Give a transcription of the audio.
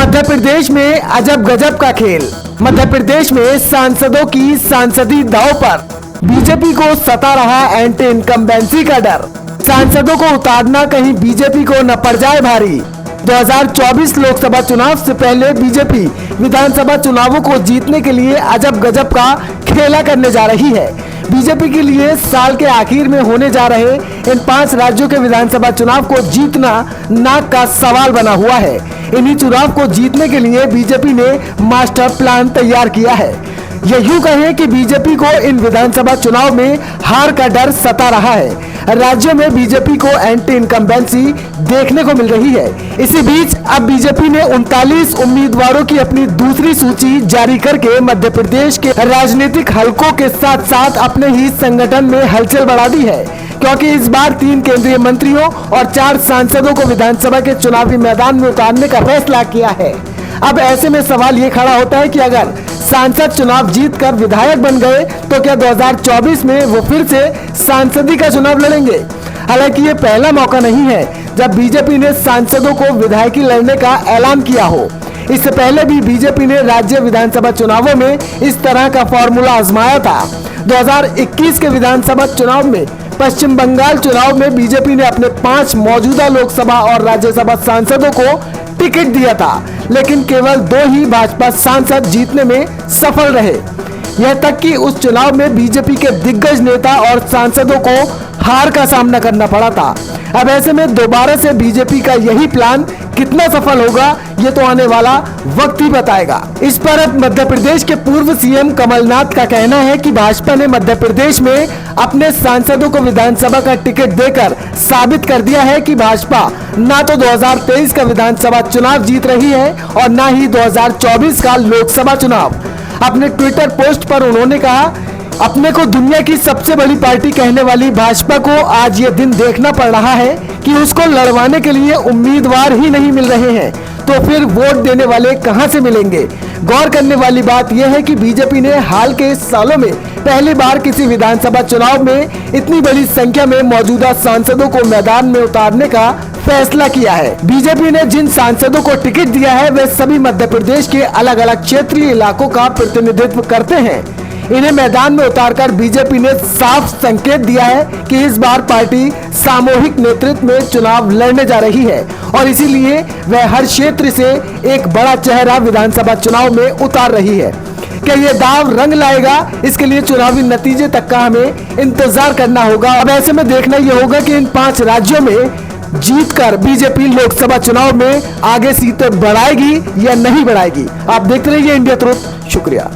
मध्य प्रदेश में अजब गजब का खेल। मध्य प्रदेश में सांसदों की सांसदी दांव पर, बीजेपी को सता रहा एंटी इनकम्बेंसी का डर। सांसदों को उतारना कहीं बीजेपी को न पड़ जाए भारी। 2024 लोकसभा चुनाव से पहले बीजेपी विधानसभा चुनावों को जीतने के लिए अजब गजब का खेला करने जा रही है। बीजेपी के लिए साल के आखिर में होने जा रहे इन 5 राज्यों के विधानसभा चुनाव को जीतना नाक का सवाल बना हुआ है। इन्हीं चुनाव को जीतने के लिए बीजेपी ने मास्टर प्लान तैयार किया है। यह यूं कहें कि बीजेपी को इन विधानसभा चुनाव में हार का डर सता रहा है। राज्यों में बीजेपी को एंटी इनकम्बेंसी देखने को मिल रही है। इसी बीच अब बीजेपी ने 39 उम्मीदवारों की अपनी दूसरी सूची जारी करके मध्य प्रदेश के राजनीतिक हलकों के साथ साथ अपने ही संगठन में हलचल बढ़ा दी है, क्योंकि इस बार 3 केंद्रीय मंत्रियों और 4 सांसदों को विधानसभा के चुनावी मैदान में उतारने का फैसला किया है। अब ऐसे में सवाल ये खड़ा होता है कि अगर सांसद चुनाव जीतकर विधायक बन गए तो क्या 2024 में वो फिर से सांसदी का चुनाव लड़ेंगे। हालांकि ये पहला मौका नहीं है जब बीजेपी ने सांसदों को विधायकी लड़ने का ऐलान किया हो। इससे पहले भी बीजेपी ने राज्य विधानसभा चुनावों में इस तरह का फॉर्मूला आजमाया था। 2021 के विधानसभा चुनाव में पश्चिम बंगाल चुनाव में बीजेपी ने अपने 5 मौजूदा लोकसभा और राज्यसभा सांसदों को टिकट दिया था, लेकिन केवल 2 ही भाजपा सांसद जीतने में सफल रहे। यह तक कि उस चुनाव में बीजेपी के दिग्गज नेता और सांसदों को हार का सामना करना पड़ा था। अब ऐसे में दोबारा से बीजेपी का यही प्लान कितना सफल होगा, ये तो आने वाला वक्त ही बताएगा। इस पर अब मध्य प्रदेश के पूर्व सीएम कमलनाथ का कहना है कि भाजपा ने मध्य प्रदेश में अपने सांसदों को विधानसभा का टिकट देकर साबित कर दिया है कि भाजपा ना तो 2023 का विधानसभा चुनाव जीत रही है और ना ही 2024 का लोकसभा चुनाव। अपने ट्विटर पोस्ट पर उन्होंने कहा, अपने को दुनिया की सबसे बड़ी पार्टी कहने वाली भाजपा को आज ये दिन देखना पड़ रहा है कि उसको लड़वाने के लिए उम्मीदवार ही नहीं मिल रहे हैं, तो फिर वोट देने वाले कहां से मिलेंगे। गौर करने वाली बात यह है कि बीजेपी ने हाल के सालों में पहली बार किसी विधानसभा चुनाव में इतनी बड़ी संख्या में मौजूदा सांसदों को मैदान में उतारने का फैसला किया है। बीजेपी ने जिन सांसदों को टिकट दिया है वे सभी मध्य प्रदेश के अलग अलग क्षेत्रीय इलाकों का प्रतिनिधित्व करते हैं। इन्हें मैदान में उतारकर बीजेपी ने साफ संकेत दिया है कि इस बार पार्टी सामूहिक नेतृत्व में चुनाव लड़ने जा रही है और इसीलिए वह हर क्षेत्र से एक बड़ा चेहरा विधानसभा चुनाव में उतार रही है। क्या ये दाव रंग लाएगा, इसके लिए चुनावी नतीजे तक का हमें इंतजार करना होगा। अब ऐसे में देखना ये होगा कि इन 5 राज्यों में जीतकर बीजेपी लोकसभा चुनाव में आगे सीटें बढ़ाएगी या नहीं बढ़ाएगी। आप देखते रहिए इंडिया तुरंत। शुक्रिया।